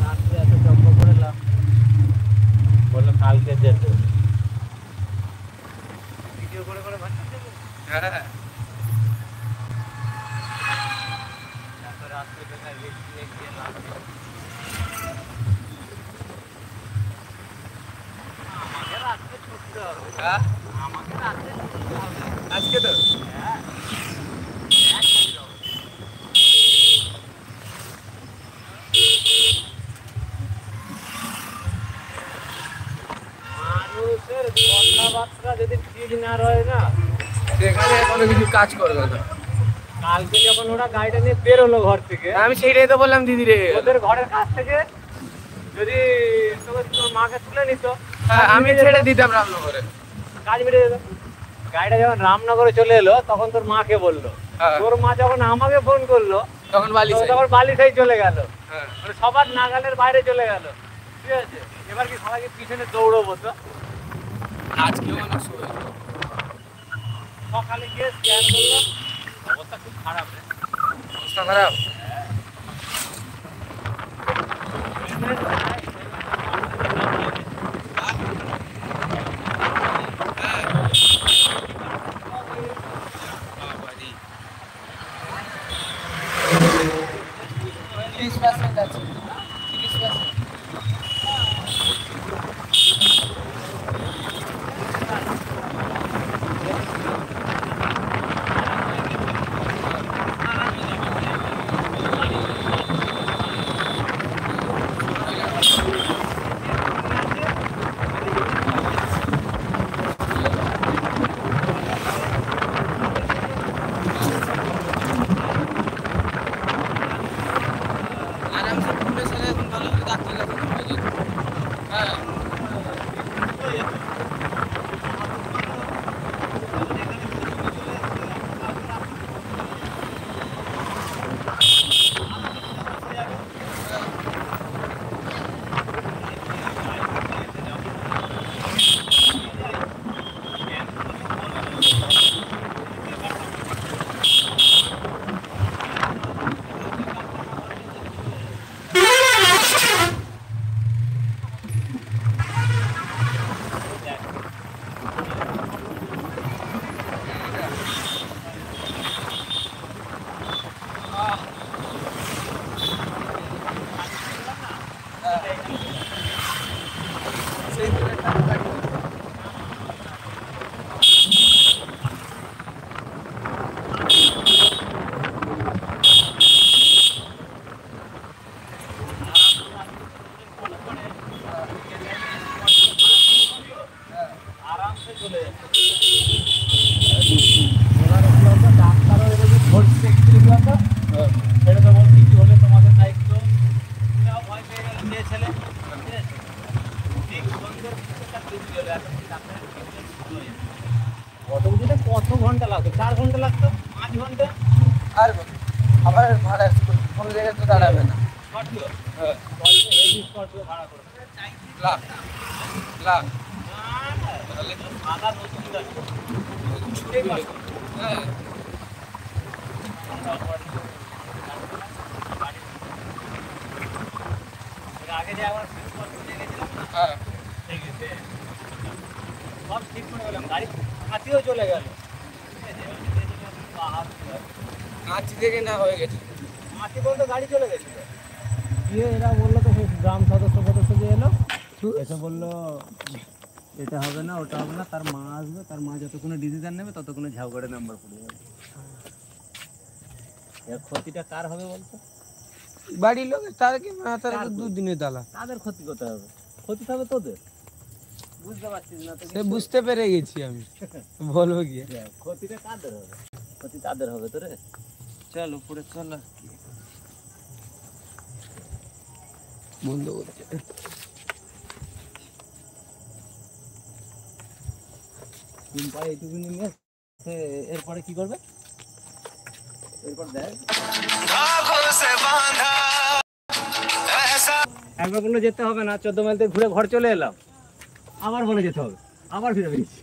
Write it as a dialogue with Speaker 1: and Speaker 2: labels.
Speaker 1: রাত্রে এত চক্র করেলাম, বললো কালকে যেতে ভিডিও করে করে ভাষা দেবো।
Speaker 2: হ্যাঁ
Speaker 1: রাত্রে বেকার গিয়ে লাভ নেই। আমাকে রাত্রে ছুটতে হবে,
Speaker 2: হ্যাঁ
Speaker 1: আমাকে রাত্রে ছুটতে হবে।
Speaker 2: আজকে তো
Speaker 1: হ্যাঁ মানুষের কথাবার্তা যদি ঠিক না রয় না,
Speaker 2: সেখানে কোনো কিছু কাজ করবে না।
Speaker 1: কালকে যখন ওরা গাড়িটা নিয়ে বেরোলো ঘর থেকে,
Speaker 2: আমি সেইটাই তো বললাম দিদি রে,
Speaker 1: ওদের ঘরের কাছ থেকে যদি তোর মাকে তুলে নিত,
Speaker 2: হ্যাঁ, আমি ছেড়ে দিতাম রামনগরে।
Speaker 1: কাজ বেড়ে যেত। গাড়িটা যখন রামনগরে চলে এলো তখন তোর মাকে বললো,
Speaker 2: হ্যাঁ।
Speaker 1: তোর মা যখন আমাকে ফোন করলো
Speaker 2: তখন বালিশ
Speaker 1: তখন বালিশাই চলে গেল,
Speaker 2: হ্যাঁ
Speaker 1: মানে সবার নাগালের বাইরে চলে গেল। ঠিক আছে, এবার কি সবাইকে পিছনে দৌড়বো তো?
Speaker 2: আজকেও অনেক সময়
Speaker 1: সকালে গিয়ে স্ক্যান করলো, অবস্থা খুব খারাপ রে।
Speaker 2: অবস্থা খারাপ।
Speaker 1: কত ঘন্টা লাগতো? 4 ঘন্টা লাগতো, 5 ঘন্টা।
Speaker 2: আর আবার ভাড়া কোনো জায়গায় তো দাঁড়াবে না।
Speaker 1: স্করপিও,
Speaker 2: হ্যাঁ
Speaker 1: হেভি স্করপিও ভাড়া করে
Speaker 2: লাখ লাখ
Speaker 1: তাহলে সাদা নতুন গাড়ি।
Speaker 2: হ্যাঁ
Speaker 1: আগে যে আবার স্করপিও নিয়ে গেছিলাম না,
Speaker 2: হ্যাঁ
Speaker 1: ঠিক আছে, সব ঠিক করে গেলাম, গাড়ি হাতিও চলে গেল।
Speaker 2: কাঁচি থেকে না হয়ে গেছে।
Speaker 1: মাটি পর্যন্ত গাড়ি চলে গেছিল। দিয়ে এরা বললো তো সেই গ্রাম সদস্য যে এলো, এসে বললো এটা হবে না ওটা হবে না, তার মা আসবে, তার মা যতক্ষণে ডিসিশন নেবে ততক্ষণে ঝাউগড়ে নাম্বার পড়ে যাবে। এর ক্ষতিটা কার হবে বলতো?
Speaker 2: বাড়ির লোক তার কি না, তার দুদিনে তালা,
Speaker 1: তাদের ক্ষতি করতে হবে, ক্ষতি হবে তোদের। বুঝতে পারছিস না তো?
Speaker 2: সে বুঝতে পেরে গেছি আমি, বলবো গিয়ে
Speaker 1: ক্ষতিটা কাদের হবে? ক্ষতি তাদের হবে তো রে। চল উপরে চল,
Speaker 2: বন্ধ করছে।
Speaker 1: এইটুকু নিয়ে এরপরে কি করবে? এরপর দেখ একবার বললো যেতে হবে না, 14 মাইল থেকে ঘুরে ঘর চলে এলাম, আবার বলে যেতে হবে, আবার ফিরে বেরিয়েছি।